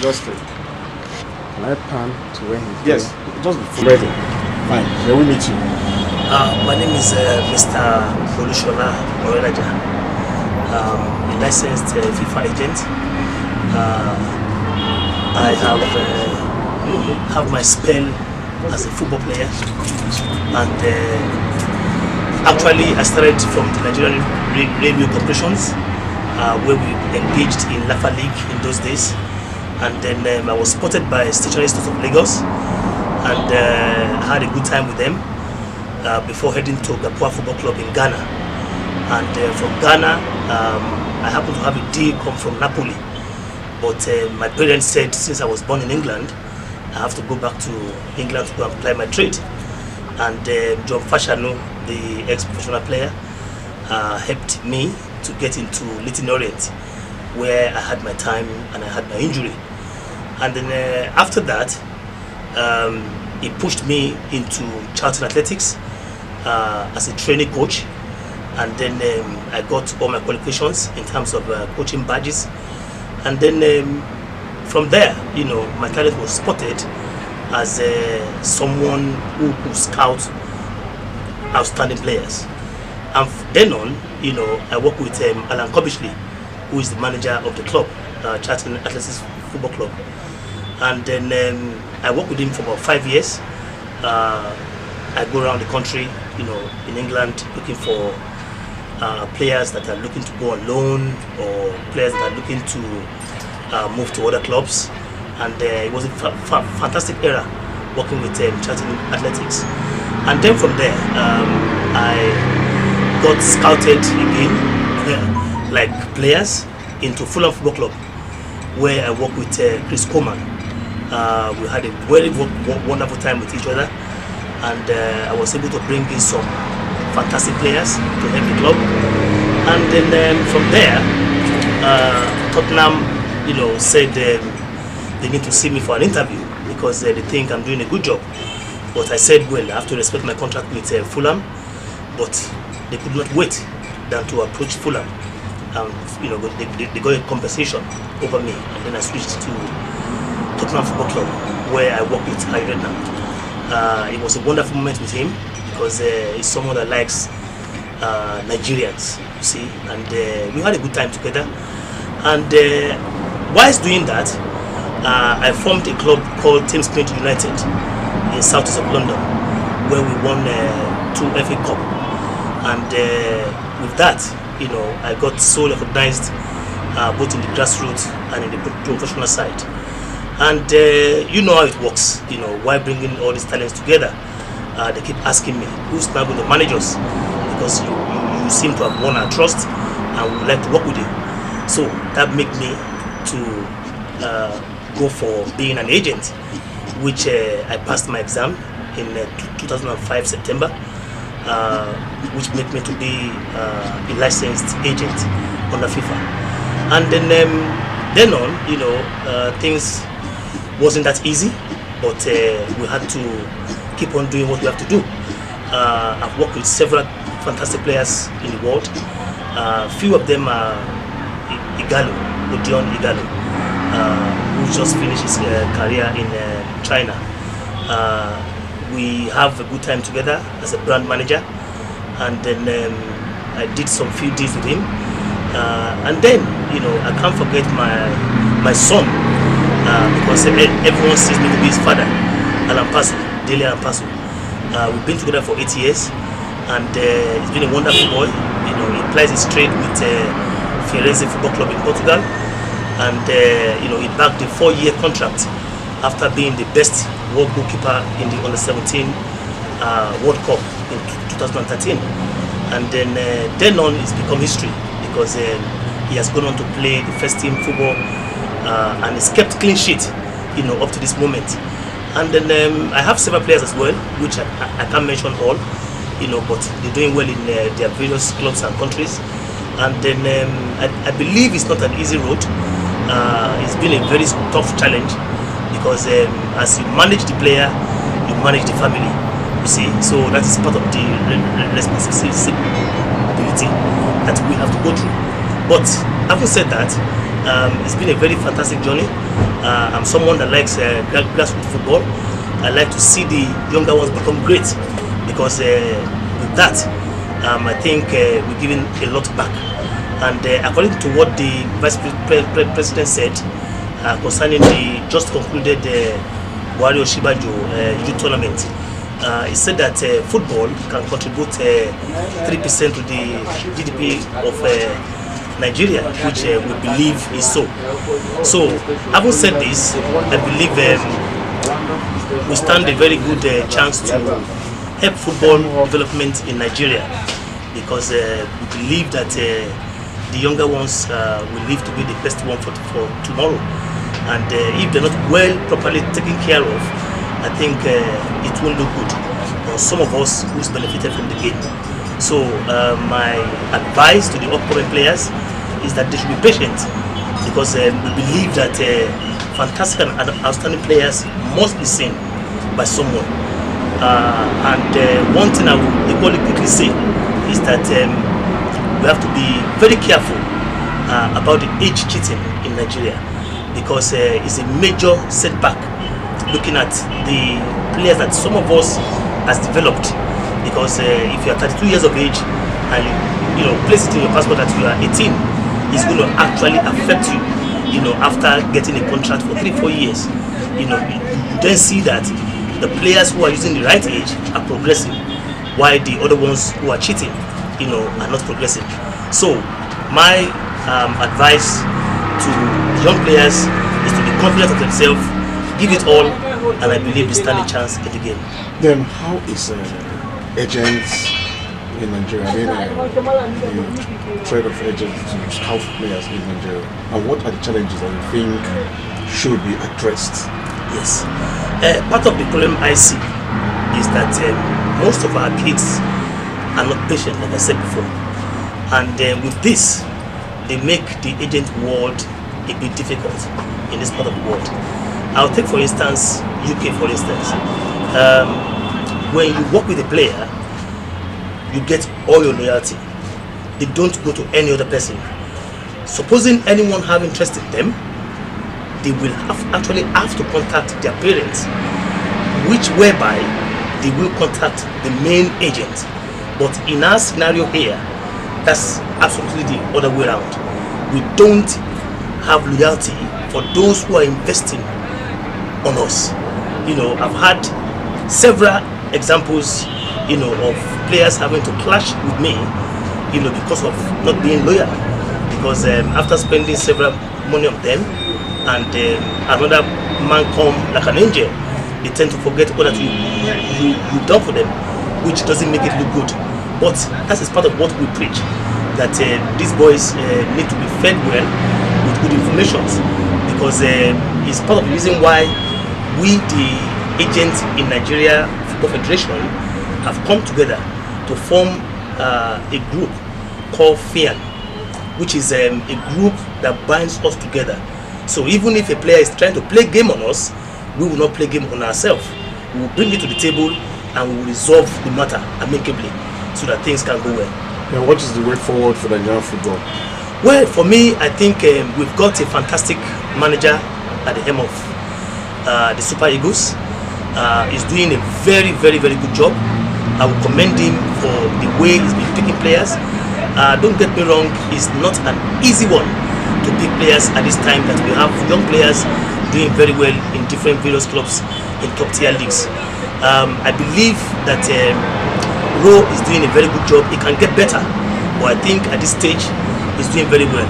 Justin. Can I pan to where he's Yes, just be ready. Fine. May we meet you? My name is Mr. Olushola Orelaja. A licensed FIFA agent. I have my spell as a football player, and actually I started from the Nigerian radio corporations, where we engaged in Lafa League in those days, and then I was spotted by Stationary Stores of Lagos, and had a good time with them before heading to Gapua Football Club in Ghana. And from Ghana, I happened to have a deal come from Napoli, but my parents said since I was born in England, I have to go back to England to go and apply my trade. And John Fashanu, the ex-professional player, helped me to get into Little Orient, where I had my time and I had my injury. And then after that, he pushed me into Charlton Athletics as a training coach, and then I got all my qualifications in terms of coaching badges. And then from there, my talent was spotted as someone who could scout outstanding players. And then on, I work with Alan Cobishley, who is the manager of the club, Charlton Athletics Football Club. And then I worked with him for about 5 years. I go around the country, in England, looking for players that are looking to go on loan, or players that are looking to move to other clubs. And it was a fantastic era working with Charlton Athletics. And then from there, I got scouted again, like players, into Fulham Football Club, where I worked with Chris Coleman. We had a very wonderful time with each other, and I was able to bring in some fantastic players to help the club. And then from there, Tottenham, said they need to see me for an interview because they think I'm doing a good job. But I said, well, I have to respect my contract with Fulham, but they could not wait than to approach Fulham. They got a compensation over me, and then I switched to Tottenham Football Club, where I work with Harry Redknapp. It was a wonderful moment with him because he's someone that likes Nigerians, you see, and we had a good time together. And whilst doing that, I formed a club called Thames Point United in southeast of London, where we won 2 FA Cup. And with that, I got so recognized both in the grassroots and in the professional side. And you know how it works, why bringing all these talents together. They keep asking me, who's now going to manage us? Because you seem to have won our trust and we would like to work with you. So that made me to go for being an agent, which I passed my exam in 2005 September, which made me to be a licensed agent under FIFA. And then on, things wasn't that easy, but we had to keep on doing what we have to do. I've worked with several fantastic players in the world. Few of them are Ogun, who just finished his career in China. We have a good time together as a brand manager, and then I did some few deals with him. And then, I can't forget my son, because everyone sees me to be his father, Alan Pasu, Dele Alan Pasu. We've been together for 8 years, and he's been a wonderful boy. He plays his trade with Firenze Football Club in Portugal, and he backed a 4-year contract after being the best world goalkeeper in the Under-17 World Cup in 2013. And then on, it's become history because he has gone on to play the first team football and he's kept clean sheet, up to this moment. And then I have several players as well, which I can't mention all, but they're doing well in their various clubs and countries. And then I believe it's not an easy road. It's been a very tough challenge because as you manage the player, you manage the family, you see. So that is part of the responsibility that we have to go through. But having said that, It's been a very fantastic journey. I'm someone that likes grassroots football. I like to see the younger ones become great, because with that, I think we're giving a lot back. And according to what the Vice President said concerning the just concluded Wario Shibajo youth tournament, he said that football can contribute 3% to the GDP of Nigeria, which we believe is so. So, having said this, I believe we stand a very good chance to help football development in Nigeria, because we believe that the younger ones will live to be the best one for tomorrow. And if they're not properly taken care of, I think it won't look good on some of us who's benefited from the game. So my advice to the upcoming players is that they should be patient, because we believe that fantastic and outstanding players must be seen by someone. And one thing I will equally quickly say is that we have to be very careful about the age cheating in Nigeria, because it's a major setback looking at the players that some of us has developed. Because if you are 32 years of age and you place it in your passport that you are 18, it's going to actually affect you, after getting a contract for 3-4 years. You then see that the players who are using the right age are progressing, while the other ones who are cheating, are not progressing. So my advice to young players is to be confident of themselves, give it all, and I believe they stand a chance in the game. Then how is agents in Nigeria, the trade of agents to scout players in Nigeria, and what are the challenges that you think should be addressed? Yes, part of the problem I see is that most of our kids are not patient, like I said before, and with this, they make the agent world a bit difficult in this part of the world. I'll take for instance UK, for instance. When you work with a player, you get all your loyalty. They don't go to any other person. Supposing anyone have interest in them, they will actually have to contact their parents, which whereby they will contact the main agent. But in our scenario here, that's absolutely the other way around. We don't have loyalty for those who are investing on us. I've had several examples, of players having to clash with me, because of not being loyal. Because after spending several money on them, and another man come like an angel, they tend to forget all that you've done for them, which doesn't make it look good. But that is part of what we preach, that these boys need to be fed well with good information, because it's part of the reason why we, the agents in Nigeria Football Federation, have come together to form a group called FIAN, which is a group that binds us together. So even if a player is trying to play game on us, we will not play game on ourselves. We will bring it to the table and we will resolve the matter amicably so that things can go well. And what is the way forward for Nigerian football? Well, for me, I think we've got a fantastic manager at the helm of the Super Eagles. He's doing a very, very, very good job. I will commend him for the way he's been picking players. Don't get me wrong, it's not an easy one to pick players at this time that we have young players doing very well in different various clubs in top tier leagues. I believe that Ro is doing a very good job. He can get better, but I think at this stage he's doing very well.